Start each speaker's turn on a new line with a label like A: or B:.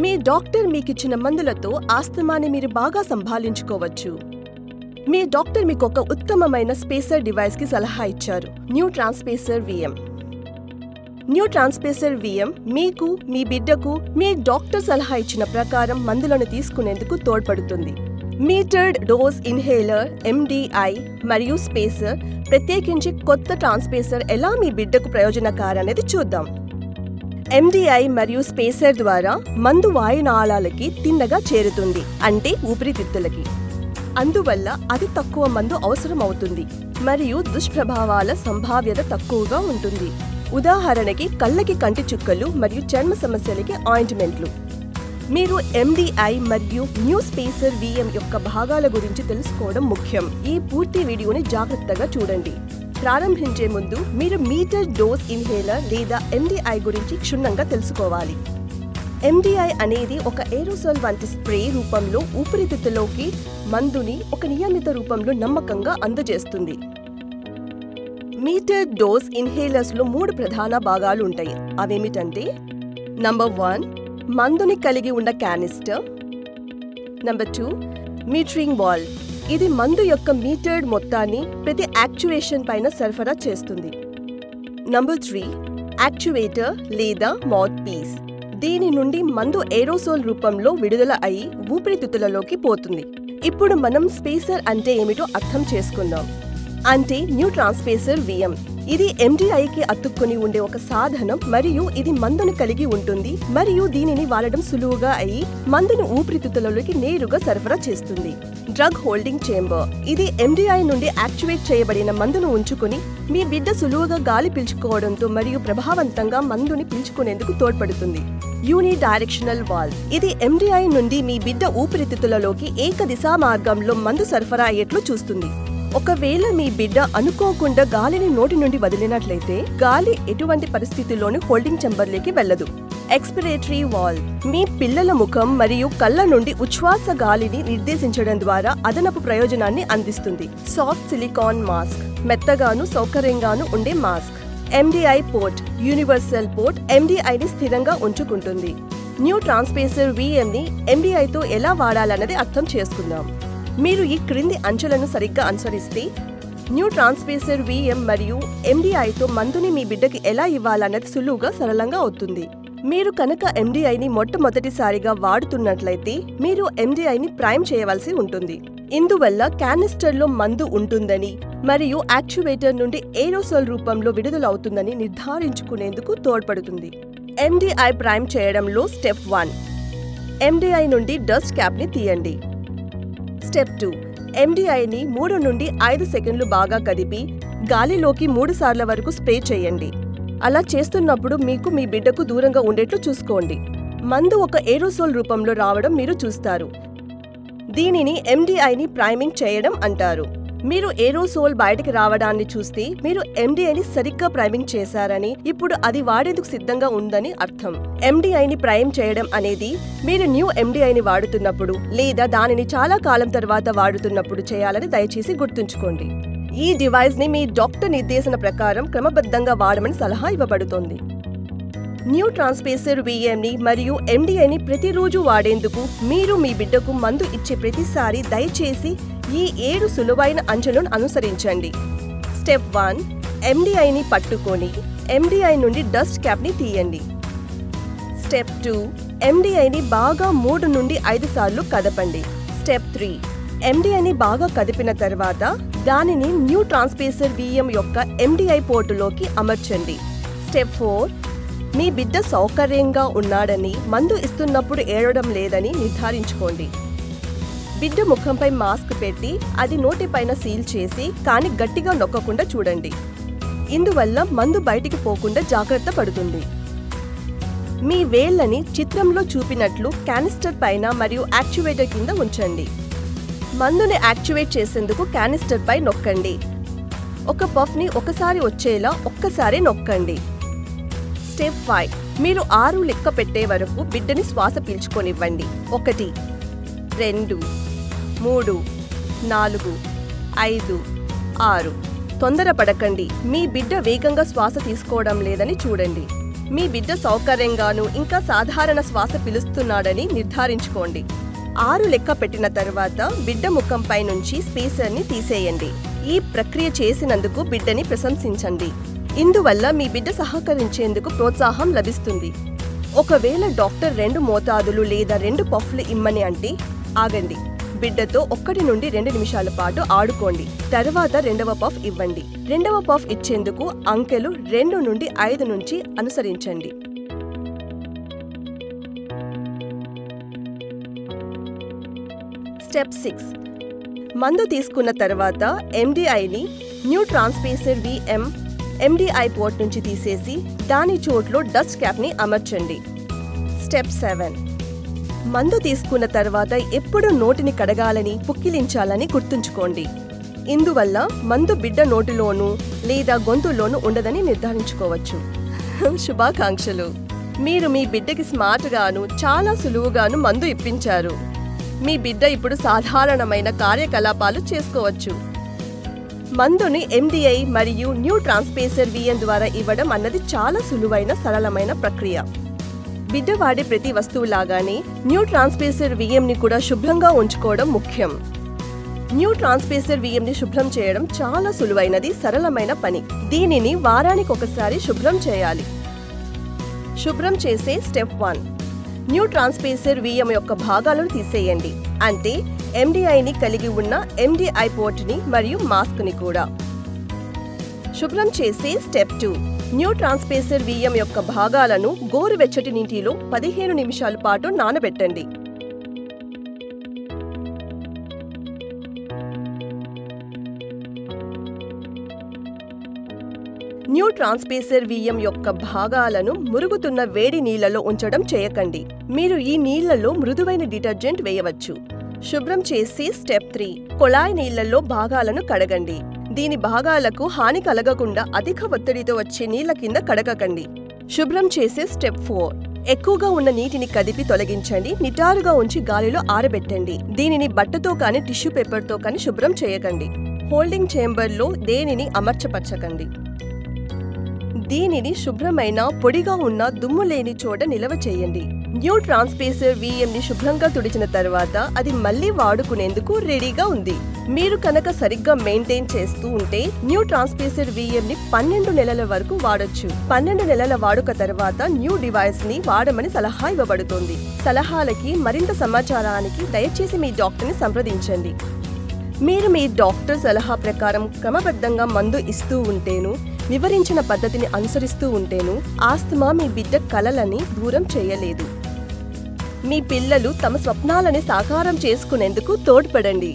A: మీ doctor మీకిచ్చిన మందులతో ఆస్తమాని మీరు బాగా సంభాళించుకోవచ్చు. మీ డాక్టర్ మీకు ఒక ఉత్తమమైన స్పేసర్ డివైస్ కి సలహా ఇచ్చారు, న్యూ ట్రాన్స్పేసర్ VM. న్యూ ట్రాన్స్పేసర్ VM మీకు, మీ బిడ్డకు మీ డాక్టర్ సలహా ఇచ్చిన ప్రకారం మందులను తీసుకునేందుకు తోడ్పడుతుంది. మీటర్డ్ డోస్ ఇన్హేలర్, MDI మరియు స్పేసర్, ప్రత్యేకించి కొత్త ట్రాన్స్పేసర్ ఎలా మీ బిడ్డకు ప్రయోజనకారనేది చూద్దాం. MDI మరియు స్పేసర్ ద్వారా మందు వాయునాళాలకి తిన్నగా చేరుతుంది, అంటే ఊపిరితిత్తులకి. అందువల్ల అతి తక్కువ మందు అవసరం అవుతుంది మరియు దుష్ప్రభావాల సంభావ్యత తక్కువగా ఉంటుంది. ఉదాహరణకి కళ్ళకి కంటి చుక్కలు మరియు చర్మ సమస్యలకి ఆయింట్మెంట్లు. మీరు MDI మరియు న్యూ స్పేసర్ VM యొక్క భాగాల గురించి తెలుసుకోవడం ముఖ్యం. ఈ పూర్తి వీడియోని జాగ్రత్తగా చూడండి. ప్రారంభించే ముందు మీరు మీటర్ డోస్ ఇన్హేలర్ లేదా MDI గురించి క్షుణ్ణంగా తెలుసుకోవాలి. MDI అనేది ఒక ఏరోసోల్ వంటి స్ప్రే రూపంలో ఊపిరితిత్తులోకి మందుని ఒక నియమిత రూపంలో నమ్మకంగా అందజేస్తుంది. మీటర్ డోస్ ఇన్హేలర్స్ లో 3 ప్రధాన భాగాలు ఉంటాయి. అవేమిటంటే నంబర్ 1 మందుని కలిగి ఉన్న క్యానిస్టర్, నంబర్ 2 మీటరింగ్ వాల్వ్. ఇది మందు యొక్క మీటర్డ్ మొత్తాన్ని ప్రతి యాక్చువేషన్ పైన సరఫరా చేస్తుంది. నంబర్ 3 యాక్చువేటర్ లేదా మౌత్ పీస్. దీని నుండి మందు ఏరోసోల్ రూపంలో విడుదల అయి ఊపిరితిత్తులలోకి పోతుంది. ఇప్పుడు మనం స్పేసర్ అంటే ఏమిటో అర్థం చేసుకుందాం. అంటే న్యూ ట్రాన్స్పేసర్ VM. ఇది MDIకి అతుక్కుని ఉండే ఒక సాధనం మరియు ఇది మందును కలిగి ఉంటుంది మరియు దీనిని వాడడం సులువుగా అయి మందును ఊపిరితిత్తులలోకి నేరుగా సరఫరా చేస్తుంది. Drug holding chamber. ఇది MDI నుండి యాక్చువేట్ చేయబడిన మందును ఉంచుకుని మీ బిడ్డ సులువుగా గాలి పీల్చుకోవడంతో మరియు ప్రభావవంతంగా మందుని పీల్చుకునేందుకు తోడ్పడుతుంది. యూని డైరెక్షనల్ వాల్వ్. ఇది MDI నుండి మీ బిడ్డ ఊపిరితిత్తులలోకి ఏకదిశా మార్గంలో మందు సరఫరా అయ్యేట్లు చూస్తుంది. ఒకవేళ మీ బిడ్డ అనుకోకుండా గాలిని నోటి నుండి వదిలినట్లయితే గాలి ఎటువంటి పరిస్థితుల్లోనూ హోల్డింగ్ చెంబర్లోకి వెళ్ళదు. Expiratory valve. మీ పిల్లల ముఖం మరియు కళ్ళ నుండి ఉచ్ఛ్వాస గాలిని నిర్దేశించడం ద్వారా అదనపు ప్రయోజనాన్ని అందిస్తుంది. Soft silicone mask. మెత్తగాను సౌకర్యంగాను ఉండే mask. MDI port. Universal port MDIని స్థిరంగా ఉంచుకుంటుంది. న్యూ ట్రాన్స్పేసర్ VMని MDIతో ఎలా వాడాలన్నది అర్థం చేసుకుందాం. మీరు ఈ క్రింది అంచెలను సరిగ్గా అనుసరిస్తే న్యూ ట్రాన్స్పేసర్ VM మరియు MDIతో మందుని మీ బిడ్డకి ఎలా ఇవ్వాలన్నది సులువుగా సరళంగా అవుతుంది. మీరు కనుక MDIని మొట్టమొదటిసారిగా వాడుతున్నట్లయితే మీరు MDIని ప్రైమ్ చేయవలసి ఉంటుంది. ఇందువల్ల క్యానిస్టర్లో మందు ఉంటుందని మరియు యాక్చువేటర్ నుండి ఏరోసోల్ రూపంలో విడుదలవుతుందని నిర్ధారించుకునేందుకు తోడ్పడుతుంది. MDI ప్రైమ్ చేయడంలో స్టెప్ 1 MDI నుండి డస్ట్ క్యాప్ని తీయండి. స్టెప్ 2 MDIని 3 నుండి 5 సెకండ్లు బాగా కదిపి గాలిలోకి 3 సార్ల వరకు స్ప్రే చేయండి. అలా చేస్తున్నప్పుడు మీకు మీ బిడ్డకు దూరంగా ఉండేట్లు చూసుకోండి. మందు ఒక ఏరోసోల్ రూపంలో రావడం మీరు చూస్తారు. దీనిని MDIని ప్రైమింగ్ చేయడం అంటారు. మీరు ఏరోసోల్ బయటికి రావడాన్ని చూస్తే మీరు MDIని సరిగ్గా ప్రైమింగ్ చేశారని, ఇప్పుడు అది వాడేందుకు సిద్ధంగా ఉందని అర్థం. MDIని ప్రైమ్ చేయడం అనేది మీరు న్యూ MDIని వాడుతున్నప్పుడు లేదా దానిని చాలా కాలం తర్వాత వాడుతున్నప్పుడు చేయాలని దయచేసి గుర్తుంచుకోండి. ఈ డివైస్ ని మీ డాక్టర్ నిర్దేశన ప్రకారం క్రమబద్ధంగా వాడమని సలహా ఇవ్వబడుతోంది. న్యూ ట్రాన్స్పేసర్ VMని మరియు MDIని ప్రతిరోజు వాడేందుకు మీరు మీ బిడ్డకు మందు ఇచ్చే ప్రతిసారి దయచేసి ఈ 7 సులువైన అంచెలను అనుసరించండి. స్టెప్ 1 MDIని పట్టుకొని MDI నుండి డస్ట్ క్యాప్ని తీయండి. స్టెప్ 2 MDIని బాగా 3 నుండి 5 సార్లు కదపండి. స్టెప్ 3 MDIని బాగా కదిపిన తర్వాత దానిని న్యూ ట్రాన్స్పేసర్ VM యొక్క MDI పోర్టులోకి అమర్చండి. స్టెప్ 4 మీ బిడ్డ సౌకర్యంగా ఉన్నాడని, మందు ఇస్తున్నప్పుడు ఏడవడం లేదని నిర్ధారించుకోండి. బిడ్డ ముఖంపై మాస్క్ పెట్టి అది నోటిపైన సీల్ చేసి కానీ గట్టిగా నొక్కకుండా చూడండి. ఇందువల్ల మందు బయటికి పోకుండా జాగ్రత్త పడుతుంది. మీ వేళ్లని చిత్రంలో చూపినట్లు క్యానిస్టర్ పైన మరియు యాక్చువేటర్ కింద ఉంచండి. మందుని యాక్చువేట్ చేసేందుకు క్యానిస్టర్ పై నొక్కండి. ఒక పఫ్ని ఒకసారి వచ్చేలా ఒక్కసారి నొక్కండి. స్టెప్ 5 మీరు 6 లెక్క పెట్టే వరకు బిడ్డని శ్వాస పీల్చుకొనివ్వండి. 1 2 3 4 5 6. తొందరపడకండి. మీ బిడ్డ వేగంగా శ్వాస తీసుకోవడం లేదని చూడండి. మీ బిడ్డ సౌకర్యంగాను ఇంకా సాధారణ శ్వాస పిలుస్తున్నాడని నిర్ధారించుకోండి. 6 లెక్క పెట్టిన తర్వాత బిడ్డ ముఖంపై నుంచి స్పేసర్ని తీసేయండి. ఈ ప్రక్రియ చేసినందుకు బిడ్డని ప్రశంసించండి. ఇందువల్ల మీ బిడ్డ సహకరించేందుకు ప్రోత్సాహం లభిస్తుంది. ఒకవేళ డాక్టర్ 2 మోతాదులు లేదా 2 పఫ్లు ఇమ్మని అంటే ఆగండి. బిడ్డతో 1 నుండి 2 నిమిషాల పాటు ఆడుకోండి. తర్వాత 2వ పఫ్ ఇవ్వండి. 2వ పఫ్ ఇచ్చేందుకు అంకెలు 2 నుండి 5 నుంచి అనుసరించండి. స్టెప్ 6. మందు తీసుకున్న తర్వాత MDIని న్యూ ట్రాన్స్పేసర్ VM MDI పోర్ట్ నుంచి తీసేసి దాని చోట్లో డస్ట్ క్యాప్ని అమర్చండి. స్టెప్ 7. మందు తీసుకున్న తర్వాత ఎప్పుడు నోటిని కడగాలని పుక్కిలించాలని గుర్తుంచుకోండి. ఇందువల్ల మందు బిడ్డ నోటిలోనూ లేదా గొంతులోనూ ఉండదని నిర్ధారించుకోవచ్చు. శుభాకాంక్షలు! మీరు మీ బిడ్డకి స్మార్ట్గాను చాలా సులువుగాను మందు ఇప్పించారు. మీ బిడ్డ ఇప్పుడు సాధారణమైన కార్యకలాపాలు చేసుకోవచ్చు. మందుని MDI మరియు న్యూ ట్రాన్స్పేసర్ VM ద్వారా ఇవ్వడం అన్నది చాలా సులువైన సరళమైన ప్రక్రియ. బిడ్డ వాడే ప్రతి వస్తువులాగానే న్యూ ట్రాన్స్పేసర్ VMని కూడా శుభ్రంగా ఉంచుకోవడం ముఖ్యం. న్యూ ట్రాన్స్పేసర్ VMని శుభ్రం చేయడం చాలా సులువైనది, సరళమైన పని. దీనిని వారానికి ఒకసారి శుభ్రం చేయాలి. శుభ్రం చేసే స్టెప్ 1. న్యూ ట్రాన్స్పేసర్ VM యొక్క భాగాలను తీసేయండి. అంటే MDIని కలిగి ఉన్న MDI పోర్ట్ని మరియు మాస్క్ని కూడా. శుభ్రం చేసే స్టెప్ 2. న్యూ ట్రాన్స్పేసర్ VM యొక్క భాగాలను గోరువెచ్చటి నీటిలో 15 నిమిషాల పాటు నానబెట్టండి. న్యూ ట్రాన్స్పేసర్ VM యొక్క భాగాలను మురుగుతున్న వేడి నీళ్లలో ఉంచడం చేయకండి. మీరు ఈ నీళ్లలో మృదువైన డిటర్జెంట్ వేయవచ్చు. శుభ్రం చేసి స్టెప్ 3. కొళాయి నీళ్లలో భాగాలను కడగండి. దీని భాగాలకు హాని కలగకుండా అధిక ఒత్తిడితో వచ్చే నీళ్ల కింద కడగకండి. శుభ్రం చేసే స్టెప్ 4. ఎక్కువగా ఉన్న నీటిని కదిపి తొలగించండి. నిటారుగా ఉంచి గాలిలో ఆరబెట్టండి. దీనిని బట్టతో కానీ టిష్యూ పేపర్తో కానీ శుభ్రం చేయకండి. హోల్డింగ్ చేంబర్లో దేనిని అమర్చపరచకండి. దీనిని శుభ్రమైన పొడిగా ఉన్న దుమ్ము లేని చోట నిలవ చేయండి. న్యూ ట్రాన్స్పేసర్ VMని శుభ్రంగా తుడిచిన తర్వాత అది మళ్లీ వాడుకునేందుకు రెడీగా ఉంది. మీరు కనుక సరిగ్గా మెయింటైన్ చేస్తూ ఉంటే న్యూ ట్రాన్స్పేసర్ VMని 12 నెలల వరకు వాడొచ్చు. 12 నెలల వాడుక తర్వాత న్యూ డివైస్ని వాడమని సలహా ఇవ్వబడుతుంది. సలహాలకి మరింత సమాచారానికి దయచేసి మీ డాక్టర్ని సంప్రదించండి. మీరు మీ డాక్టర్ సలహా ప్రకారం క్రమబద్ధంగా మందు ఇస్తూ ఉంటేను, వివరించిన పద్ధతిని అనుసరిస్తూ ఉంటేను ఆస్తమా మీ బిడ్డ కలలని దూరం చేయలేదు. మీ పిల్లలు తమ స్వప్నాలని సాకారం చేసుకునేందుకు తోడ్పడండి.